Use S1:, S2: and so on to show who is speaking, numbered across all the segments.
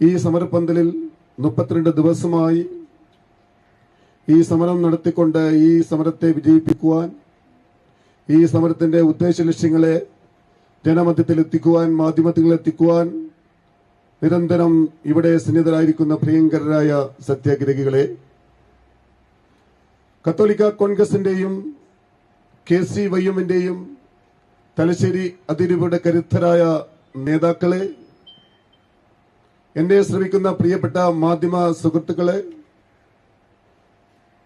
S1: ഈ സമരപ്പന്തലിൽ 32 ദിവസമായി ഈ സമരം നടത്തിക്കൊണ്ട് ഈ സമരത്തെ വിജയിപ്പിക്കുവാൻ, ഈ സമരത്തിന്റെ ഉദ്ദേശ ലക്ഷ്യങ്ങളെ ജനമധ്യത്തിലെത്തിക്കുവാൻ, മാധ്യമത്തിലെത്തിക്കുവാൻ നിരന്തരം ഇവിടെ സന്നിധരായിരിക്കുന്ന പ്രിയങ്കരായ സത്യാഗ്രഹികളെ, കത്തോലിക്ക കോൺഗ്രസിന്റെയും KCYM-ന്റെയും തലശ്ശേരി അതിരൂപയുടെ കരുത്തരായ നേതാക്കളെ, എന്നെ ശ്രമിക്കുന്ന പ്രിയപ്പെട്ട മാധ്യമ സുഹൃത്തുക്കളെ,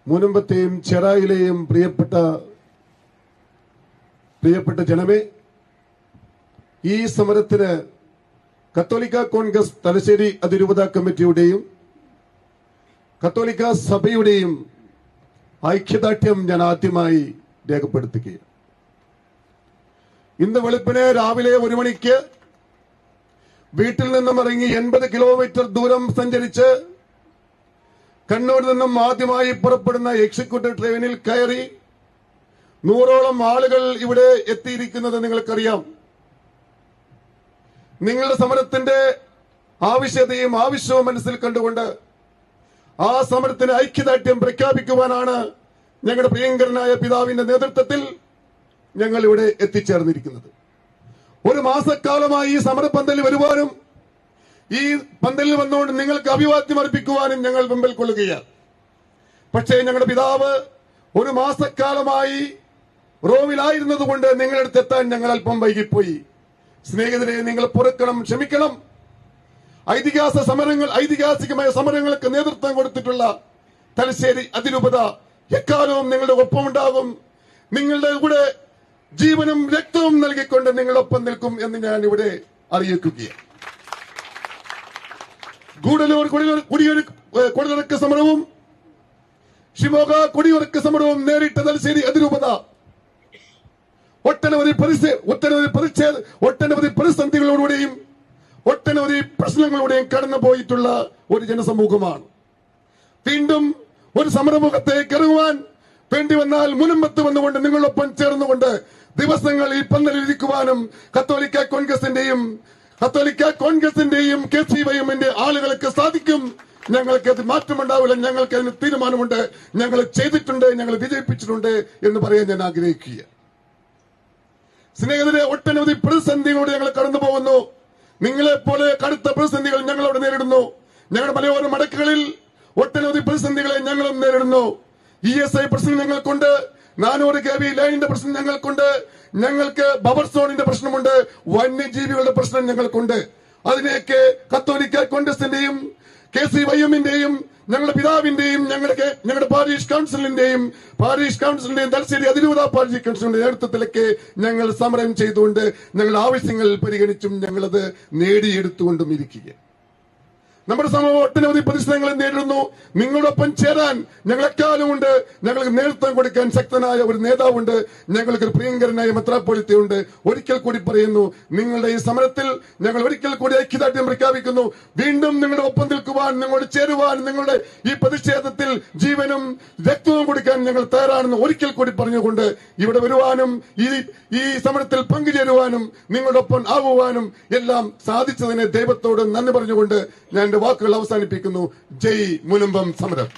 S1: മുനമ്പത്തെയും ചെറായിലെയും പ്രിയപ്പെട്ട ജനമേ, ഈ സമരത്തിന് കത്തോലിക്ക കോൺഗ്രസ് തലശ്ശേരി അതിരൂപത കമ്മിറ്റിയുടെയും കത്തോലിക്ക സഭയുടെയും ഐക്യദാർഢ്യം ഞാൻ ആദ്യമായി രേഖപ്പെടുത്തുകയാണ്. ഇന്ന് വെളുപ്പിന് രാവിലെ 1 മണിക്ക് വീട്ടിൽ നിന്നും ഇറങ്ങി 80 കിലോമീറ്റർ ദൂരം സഞ്ചരിച്ച് കണ്ണൂരിൽ നിന്നും ആദ്യമായി പുറപ്പെടുന്ന എക്സിക്യൂട്ടീവ് ട്രെയിനിൽ കയറി 100ഓളം ആളുകൾ ഇവിടെ എത്തിയിരിക്കുന്നത് നിങ്ങൾക്കറിയാം. നിങ്ങളുടെ സമരത്തിന്റെ ആവശ്യതയും ആവശ്യവും മനസ്സിൽ കണ്ടുകൊണ്ട് ആ സമരത്തിന് ഐക്യദാർഢ്യം പ്രഖ്യാപിക്കുവാനാണ് ഞങ്ങളുടെ പ്രിയങ്കരനായ പിതാവിന്റെ നേതൃത്വത്തിൽ ഞങ്ങൾ ഇവിടെ എത്തിച്ചേർന്നിരിക്കുന്നത്. 1 മാസക്കാലമായി ഈ സമരപന്തലിൽ വരുവാനും ഈ പന്തലിൽ വന്നുകൊണ്ട് നിങ്ങൾക്ക് അഭിവാദ്യം അർപ്പിക്കുവാനും ഞങ്ങൾ മുമ്പിൽ കൊള്ളുകയാണ്. പക്ഷേ ഞങ്ങളുടെ പിതാവ് 1 മാസക്കാലമായി റോമിലായിരുന്നതുകൊണ്ട് നിങ്ങളടുത്ത് എത്താൻ ഞങ്ങൾ അല്പം വൈകിപ്പോയി. സ്നേഹിതരെ, നിങ്ങൾ പൊറുക്കണം, ക്ഷമിക്കണം. ഐതിഹാസികമായ സമരങ്ങൾക്ക് നേതൃത്വം കൊടുത്തിട്ടുള്ള തലശ്ശേരി അതിരൂപത എക്കാലവും നിങ്ങളുടെ ഒപ്പമുണ്ടാകും. നിങ്ങളുടെ കൂടെ ജീവനും രക്തവും നൽകിക്കൊണ്ട് നിങ്ങളൊപ്പം നിൽക്കും എന്ന് ഞാൻ ഇവിടെ അറിയിക്കുകയാണ്. ഗൂഡല്ലൂർ കൊടിയിറക്ക് സമരവും ഷിമോഗ കൊടിയിറക്ക് സമരവും നേരിട്ട തലശ്ശേരി അതിരൂപത ഒട്ടനവധി പ്രതിസന്ധികളോടുകൂടിയും ഒട്ടനവധി പ്രശ്നങ്ങളോടെയും കടന്നുപോയിട്ടുള്ള ഒരു ജനസമൂഹമാണ്. വീണ്ടും ഒരു സമരമുഖത്തേക്ക് ഇറങ്ങുവാൻ വേണ്ടി വന്നാൽ മുനമ്പത്ത് വന്നുകൊണ്ട് നിങ്ങളൊപ്പം ചേർന്നുകൊണ്ട് ദിവസങ്ങൾ ഈ പന്തലിരിക്കുവാനും കത്തോലിക്ക കോൺഗ്രസിന്റെയും KCYM-ന്റെ ആളുകൾക്ക് സാധിക്കും. ഞങ്ങൾക്ക് അത് മാറ്റമുണ്ടാവില്ല. ഞങ്ങൾക്ക് അതിന് തീരുമാനമുണ്ട്. ഞങ്ങൾ ചെയ്തിട്ടുണ്ട്, ഞങ്ങൾ വിജയിപ്പിച്ചിട്ടുണ്ട് എന്ന് പറയാൻ ഞാൻ ആഗ്രഹിക്കുക. സ്നേഹിതരെ, ഒട്ടനവധി പ്രതിസന്ധികളോട് ഞങ്ങൾ കടന്നു പോകുന്നു. നിങ്ങളെപ്പോലെ കടുത്ത പ്രതിസന്ധികൾ ഞങ്ങളവിടെ നേരിടുന്നു. ഞങ്ങളുടെ മലയോര മടക്കുകളിൽ ഒട്ടനവധി പ്രതിസന്ധികളെ ഞങ്ങളും നേരിടുന്നു. ESI പ്രശ്നം ഞങ്ങൾക്കുണ്ട്, 400 kV ലൈനിന്റെ പ്രശ്നം ഞങ്ങൾക്കുണ്ട്, ഞങ്ങൾക്ക് ബഫർ സോണിന്റെ പ്രശ്നമുണ്ട്, വന്യജീവികളുടെ പ്രശ്നം ഞങ്ങൾക്കുണ്ട്. അതിനെയൊക്കെ കത്തോലിക്ക കോൺഗ്രസിന്റെയും KCYM-ന്റെയും ഞങ്ങളുടെ പിതാവിന്റെയും ഞങ്ങളുടെ പാരീഷ് കൌൺസിലിന്റെയും തലശ്ശേരി അതിരൂപത പാരീഷ് കൌൺസിലിന്റെ നേതൃത്വത്തിലൊക്കെ ഞങ്ങൾ സമരം ചെയ്തുകൊണ്ട് ഞങ്ങളുടെ ആവശ്യങ്ങൾ പരിഗണിച്ചും ഞങ്ങളത് നേടിയെടുത്തുകൊണ്ടും ഇരിക്കുക. നമ്മുടെ സമൂഹം ഒട്ടനവധി പ്രതിഷേധങ്ങളെ നേരിടുന്നു. നിങ്ങളോടൊപ്പം ചേരാൻ ഞങ്ങളെക്കാലുമുണ്ട്. ഞങ്ങൾക്ക് നേതൃത്വം കൊടുക്കാൻ ശക്തനായ ഒരു നേതാവുണ്ട്. ഞങ്ങൾക്ക് ഒരു പ്രിയങ്കരനായ മെത്രാപ്പോലിത്തയുണ്ട്. ഒരിക്കൽ കൂടി പറയുന്നു, നിങ്ങളുടെ ഈ സമരത്തിൽ ഞങ്ങൾ ഒരിക്കൽ കൂടി ഐക്യദാർഢ്യം പ്രഖ്യാപിക്കുന്നു. വീണ്ടും നിങ്ങളുടെ ഒപ്പം നിൽക്കുവാൻ, നിങ്ങളോട് ചേരുവാൻ, നിങ്ങളുടെ ഈ പ്രതിഷേധത്തിൽ ജീവനും രക്തവും കൊടുക്കാൻ ഞങ്ങൾ തയ്യാറാണെന്ന് ഒരിക്കൽ കൂടി പറഞ്ഞുകൊണ്ട് ഇവിടെ വരുവാനും ഈ സമരത്തിൽ പങ്കുചേരുവാനും നിങ്ങളോടൊപ്പം ആകുവാനും എല്ലാം സാധിച്ചതിന് ദൈവത്തോട് നന്ദി പറഞ്ഞുകൊണ്ട് ഞാൻ എന്റെ വാക്കുകൾ അവസാനിപ്പിക്കുന്നു. ജയ് മുനമ്പം സമരം.